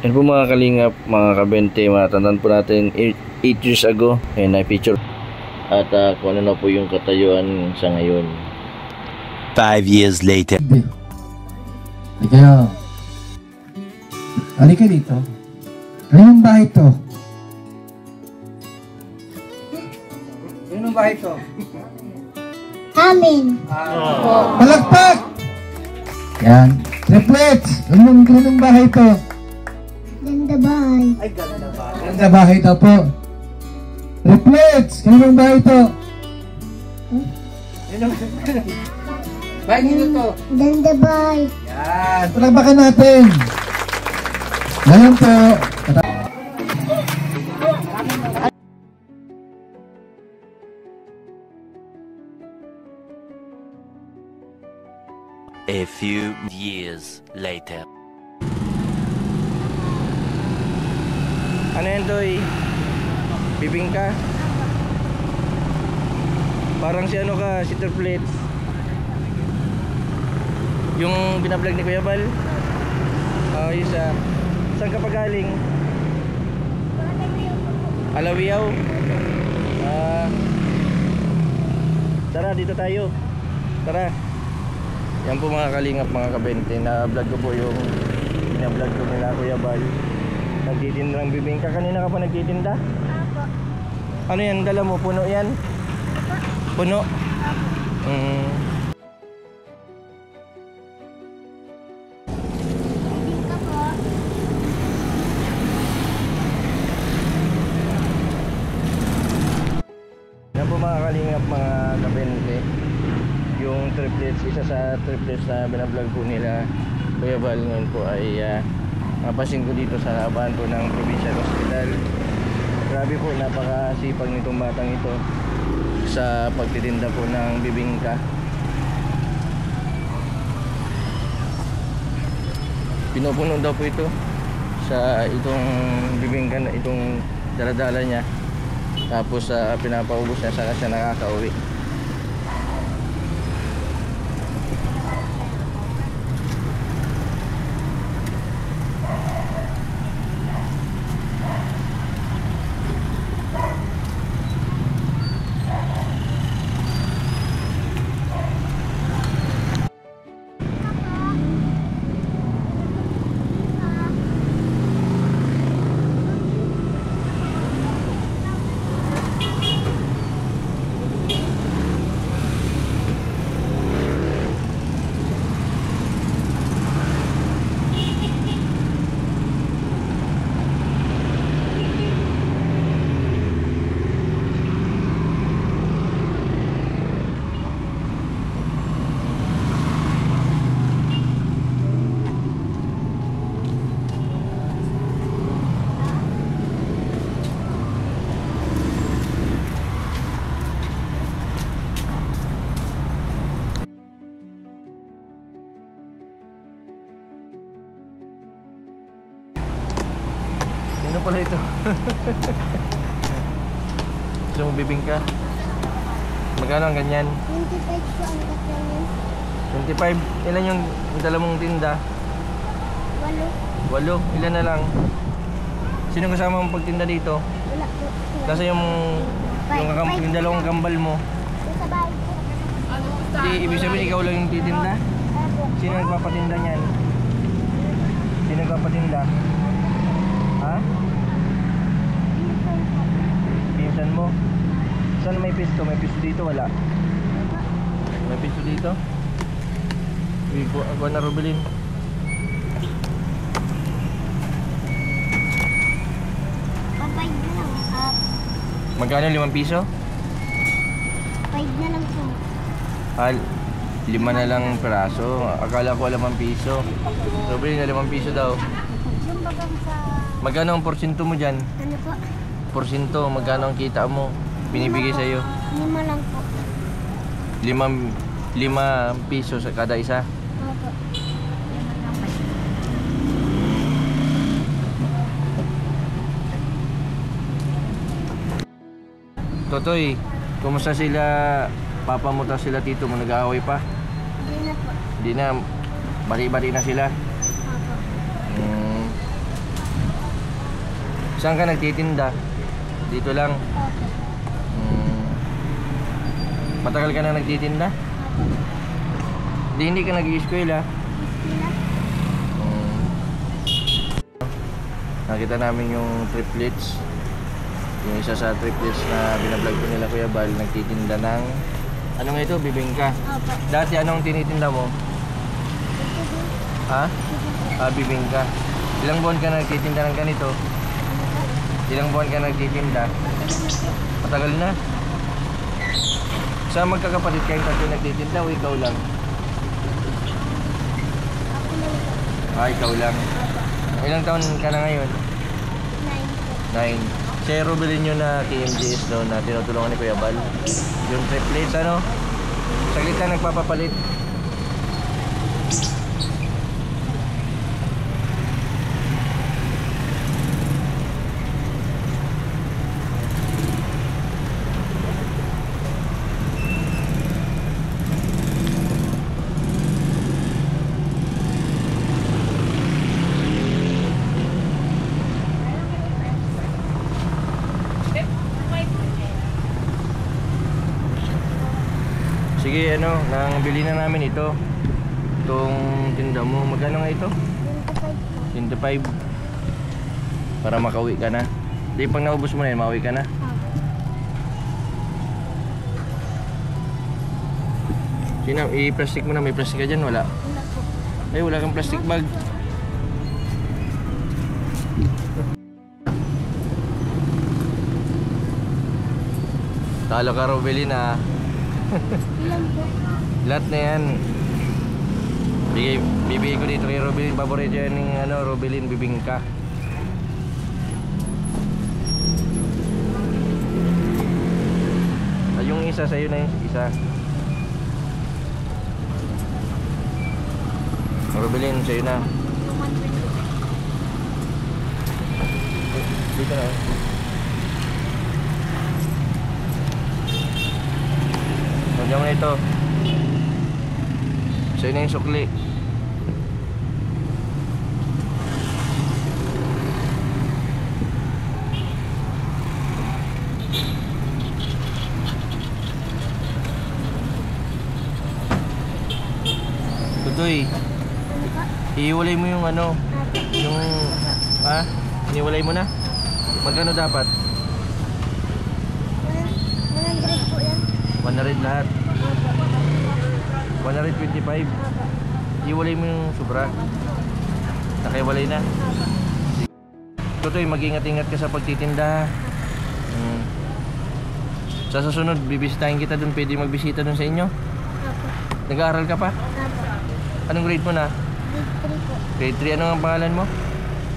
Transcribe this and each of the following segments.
Yan po mga kalingap, mga kabente, matatandaan po natin 8 years ago. Ayan na picture. At kung ano na po yung katayuan sa ngayon. 5 years later. Ikaw. Halika dito. Anong bahay to? Anong bahay to? Amin. Palagpak! Yan. Triplets! Anong bahay to? Ganda bahay. Ganda bahay daw po. Triplets! Anong bahay to? Bahay nito to. Ganda bahay. Yan. Palagpakan natin. Ngayon po. A few years later. Ano yan, Toy? Bibingka? Parang si ano ka, si Triplets. Yung binablog ni Kuya Bal. Isa. Saan ka pa galing? Alawiyaw. Tara, dito tayo. Tara. Yan po mga kalingap, mga kabente. Na-vlog ko po yung binablog ko nila Kuya Bal. Nagtitinda ng bibingka. Kanina ka pa nagtitinda? Apo. Ano yan? Dala mo? Puno yan? Puno? Bibingka po. Yan po mga kalingap, mga kabente. Yung triplets, isa sa triplets na binablog po nila Kuya Bal ngayon po ay napasin ko dito sa labahan po ng Provincial Hospital. Grabe po, napakasipag nitong batang ito sa pagtitinda po ng bibingka. Pinupuno daw po ito sa itong bibingka na itong daladala niya. Tapos pinapaubos niya saka siya nakakauwi. Ano pala ito? Gusto mong bibingka? Magkano ang ganyan? 25 po ang katlan yan. 25? Ilan yung dala mong tinda? 8. 8? Ilan na lang? Sino kasama mong pagtinda dito? Wala po. Kasi yung dalawang kambal mo. Sa bahay po. Hindi, ibig sabihin ikaw lang yung titinda? Apo. Sino nagpapatinda niyan? Sino nagpapatinda? Ha? Pinsan mo? Saan may pisto? May pisto dito? Wala. May pisto dito? Ako na Rubilin. Papay na lang. Magkano? 5 piso? 5 na lang po. 5 na lang peraso. Akala ko 5 piso. Rubilin na 5 piso daw. Yung bagang sa... Magkano ang porsyento mo dyan? Ano po? Porsyento, magkano ang kita mo? Binibigay sa'yo? 5 lang po. 5 piso sa kada isa? Opo. Totoy, kumusta sila? Papa mo ta sila, tito mo, nag-aaway pa? Hindi na po. Hindi na, bari-bari na sila. Opo. Saan ka nagtitinda? Dito lang. Opo. Matagal ka na nagtitinda? Hindi ka nag-i-eskwela? Sila? Nakita namin yung triplets. Yung isa sa triplets na binablog ko nila Kuya Bal, nagtitinda ng ano nga ito? Bibingka. Opo. Dati anong tinitinda mo? Ito din. Ha? Bibingka. Ilang buwan ka nagtitinda ng ganito? Ilang buwan ka nagtitinda? Matagal na. Sa magkakapatid kayong tatlo nagtitinda o ikaw lang? Ako lang po. Ikaw lang. Ilang taon ka na ngayon? 9 po. 9. Si Robelin yun na KMGS doon na tinutulungan ni Kuya Bal. Yung triplets ano? Saglit na nagpapapalit. Sige, ano, nang bili na namin ito. Itong tinda mo. Magkano nga ito? 25 po. 25. Para makauwi ka na. Di pag naubos mo na yun, makauwi ka na. Opo. Sina, i-plastic mo na. May plastic ka dyan, wala? Wala po. Ay, wala kang plastic bag. Talo ka, Robelin, ah. Ilan po? Lahat na yan. Bibigay ko dito kay Robelin. Paborito yan ng ano, Robelin, bibingka. Yung isa sa'yo na yun. Isa. Robelin, sa'yo na. Yung 120 po. Dito na. Nandiyan mo na ito. Sa'yo na yung sukli. Tutoy, iiwalay mo yung ano, yung, iniwalay mo na? Magkano dapat? 100 po yan. 100 lahat. Opo. 125. Iwalay mo yung sobra. Nakiwalay na. Tutoy, mag-ingat-ingat ka sa pagtitinda. Sa susunod, bibisitahin kita dun. Pwede magbisita dun sa inyo. Opo. Nag-aaral ka pa? Opo. Anong grade mo na? Grade 3 po. Grade 3. Ano ang pangalan mo?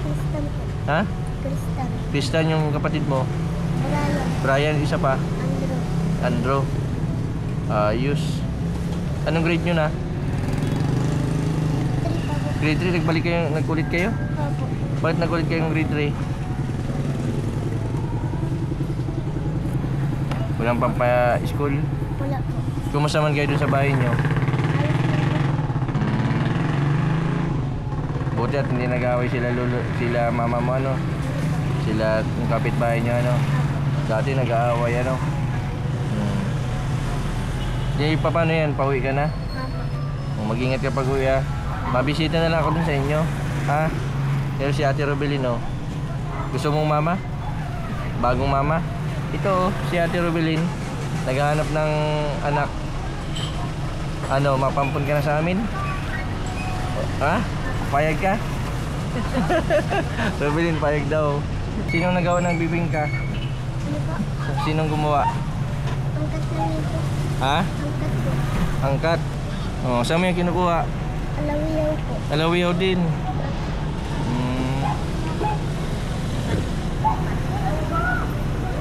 Kristan po. Ha? Kristan. Tristan yung kapatid mo. Brian. Brian, isa pa. Andrew. Andrew. Ayos. Anong grade nyo na? 3 pa po. Grade 3, nagbalik kayo, nagkulit kayo? Opo. Bakit nagkulit kayo ng grade 3? Walang pampa-school? Wala po. Kumusta man kayo dun sa bahay nyo? Ayos Buti at hindi nag-away sila lolo, sila mama mo ano? Sila yung kapitbahay nyo ano? Dati nag-aaway ano? Di pa paano yan? Pauwi ka na? Opo. Mag-ingat ka pag uwi ha. Mabisita na lang ako dun sa inyo. Ha? Pero si Ate Robelin oh. Gusto mong mama? Bagong mama? Ito oh, si Ate Robelin. Naghahanap ng anak. Ano, mapampun ka na sa amin? Ha? Payag ka? Robelin, payag daw. Sinong nagawa ng bibingka? Ano po? Sinong gumawa? Angkat lang ito. Ha? Angkat po. Angkat. Oh, saan mo yung kinukuha? Alawiyaw po. Alawiyaw din.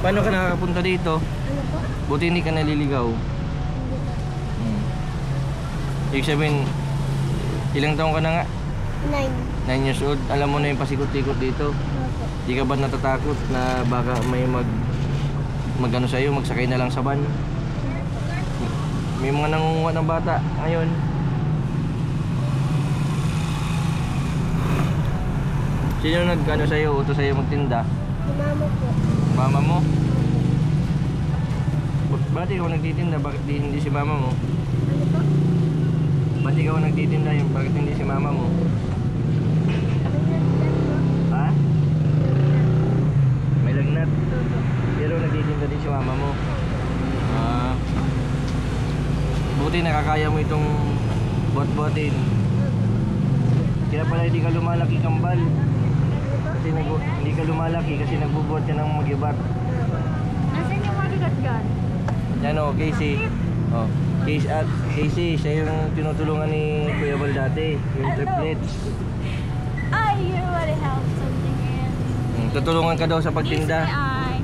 Paano ka nakakapunta dito? Ano po? Buti hindi ka naliligaw. Hindi po. Ibig sabihin, ilang taong ka na nga? 9. 9 years old. Alam mo na yung pasikot-ikot dito. Opo. Di ka ba natatakot na baka may magano sa'yo, magsakay na lang sa van? May mga nangunguha ng bata ngayon. Sino nag-ano sa'yo, utos sa'yo magtinda? Si mama po. Mama mo? Ba't ikaw nagtitinda? Bakit hindi si mama mo? Ano po? Ba't ikaw nagtitinda yun? Bakit hindi si mama mo? May nagdan po. Ha? May lagnat? Pero nagtitinda din si mama mo? Ah. Buti nakakaya mo itong bot-botin. Kaya pala hindi ka lumalaki, kambal. Kasi hindi ka lumalaki kasi nagbubuhat ka ng mag-ibat. Nasaan yung magigat-gat? Yan o, Casey. Oh, Casey, siya yung tinutulungan ni Kuya Bal dati, yung triplets. Ay, you really help something in. Tutulungan ka daw sa pagtinda. Ay,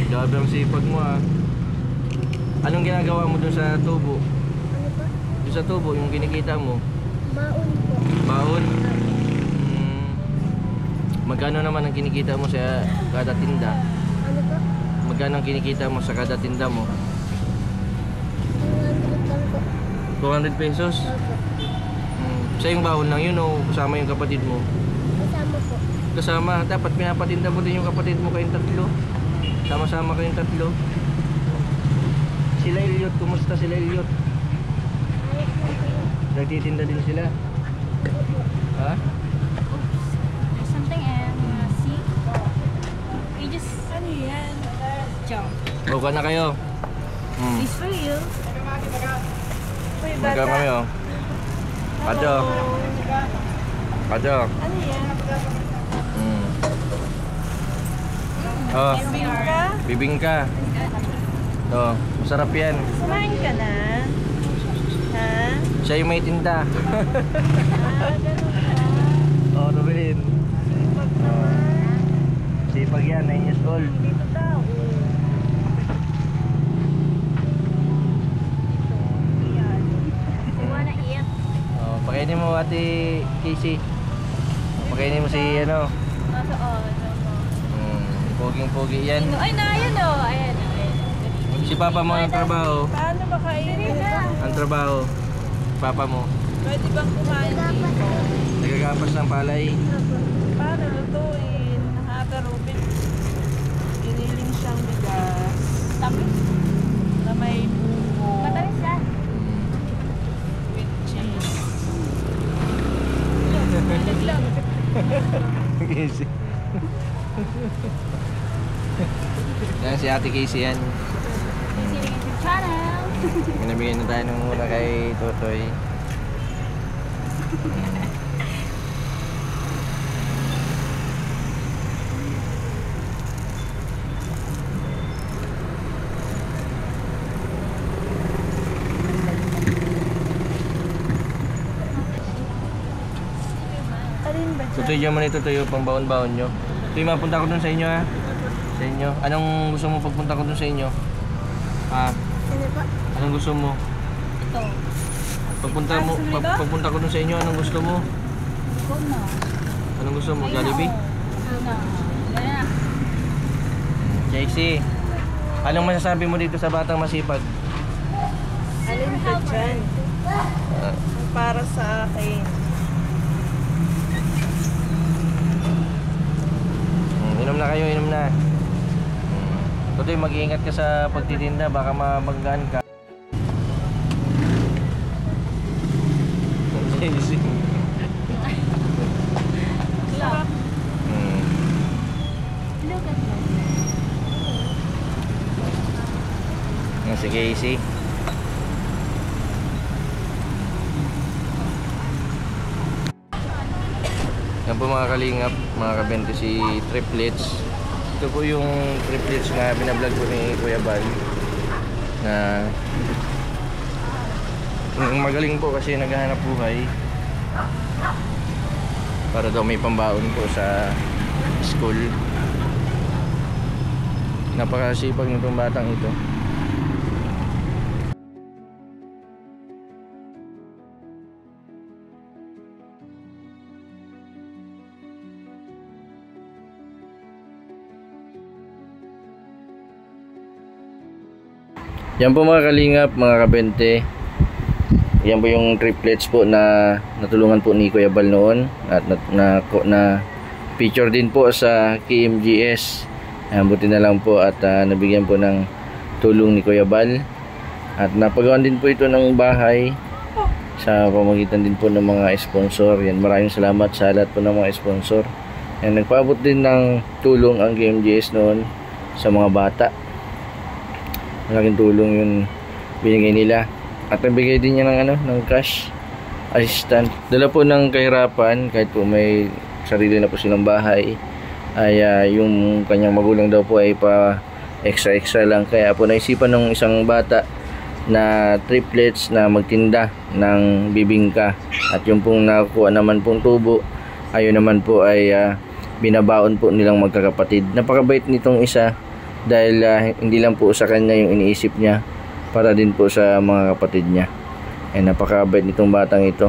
Grabe ang sipag mo ah. Anong ginagawa mo dun sa tubo? Ano po? Dun sa tubo, yung kinikita mo? Baon po. Baon? Magkano naman ang kinikita mo sa kada tinda? Ano po? Magkano ang kinikita mo sa kada tinda mo? 200 lang po. 200 pesos? Opo. Sa yung baon lang yun o kasama yung kapatid mo? Kasama po. Kasama, dapat pinapatinda mo din yung kapatid mo kayong tatlo. Sama-sama kayong tatlo. Sila Elliot, kumusta sila Elliot? Ayos lang po. Nagtitinda din sila? Opo. Ha? There's something in see. You just ano yan? Jump. Buka na kayo. It's for you. Magka kami oh. Pato. Pato. Ano yan? Oh, Bibingka? bibingka. Oh, masarap yan. Kumain ka na? Ha? Siya yung may tinda. Ganun ka. Oh, Ruben. Pag naman. Sipag yan, 9 years old. Dito daw. Yan. You wanna eat? Oh, pakainin mo ate Casey. Pakainin mo si ano. Nasa Poging-pogi yan. Ay, na, ayan o. Ayan. Si papa mo ang trabaho. Paano ba kainin? Ang trabaho. Papa mo. Pwede bang kumain dito? Nagagapas ng palay. Paano lutuin? Nakaka-rubin. Giniling siyang bigas. Tapos? Na may buko. Matalis yan. With cheese. Naglag. Casey. Yan si ate Casey yan. Sisiling yung channel. Binabigyan na tayo ng muna kay Totoy. Alin ba? Totoy, dyan mo na itutuyo pang baon-baon nyo. Totoy, mapunta ko dun sa inyo ha. Sa inyo. Anong gusto mo pagpunta ko dun sa inyo? Ha? Ano po? Anong gusto mo? Ito. Pagpunta ko dun sa inyo, anong gusto mo? Ito na. Anong gusto mo? Jollibee? Ano? Ganyan na. Casey, anong masasabi mo dito sa batang masipag? Alin ba dyan? Para sa akin. Inom na kayo, inom na. Totoy, mag-iingat ka sa pagtitinda, baka mabanggaan ka. Casey. Sarap. Look at that. Si Casey. Yan po mga kalingap, mga kabente, si triplets. Ito po yung triplets na binablog ko ni Kuya Bal. Na magaling po kasi naghahanap buhay. Para daw may pambaon po sa school. Napakasipag nitong batang ito. Yan po mga kalingap, mga kabente. Yan po yung triplets po na natulungan po ni Kuya Bal noon at na feature din po sa KMGS. Buti na lang po at nabigyan po ng tulong ni Kuya Bal. At napagawan din po ito ng bahay sa pamagitan din po ng mga sponsor. Yan, maraming salamat sa lahat po ng mga sponsor. Yan, nagpaabot din ng tulong ang KMGS noon sa mga bata. Malaking tulong yung binigay nila. At nabigay din niya ng cash assistant. Dala po ng kahirapan, kahit po may sarili na po silang bahay, ay yung kanyang magulang daw po ay pa extra lang. Kaya po naisipan ng isang bata na triplets na magtinda ng bibingka. At yung pong nakuha naman pong tubo, ayun naman po ay binabaon po nilang magkakapatid. Napakabait nitong isa dahil hindi lang po sa kanya yung iniisip niya, para din po sa mga kapatid niya. Napakabait nitong batang ito.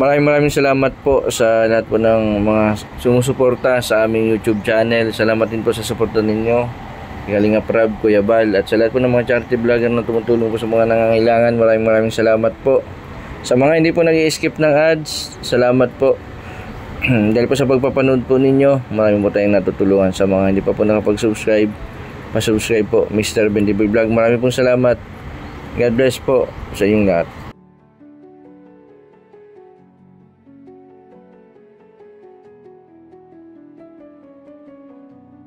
Maraming salamat po sa lahat po ng mga sumusuporta sa aming YouTube channel. Salamat din po sa suporta ninyo, Kalingap Rab, Kuya Bal, at sa lahat po ng mga charity vlogger na tumutulong po sa mga nangangailangan. Maraming salamat po. Sa mga hindi po nag-i-skip ng ads, salamat po. Dahil po sa pagpapanood po ninyo, marami po tayong natutulungan. Sa mga hindi pa po nakapag-subscribe, pa-subscribe po, Mr. Bendiboy Vlog. Marami pong salamat. God bless po sa inyong lahat.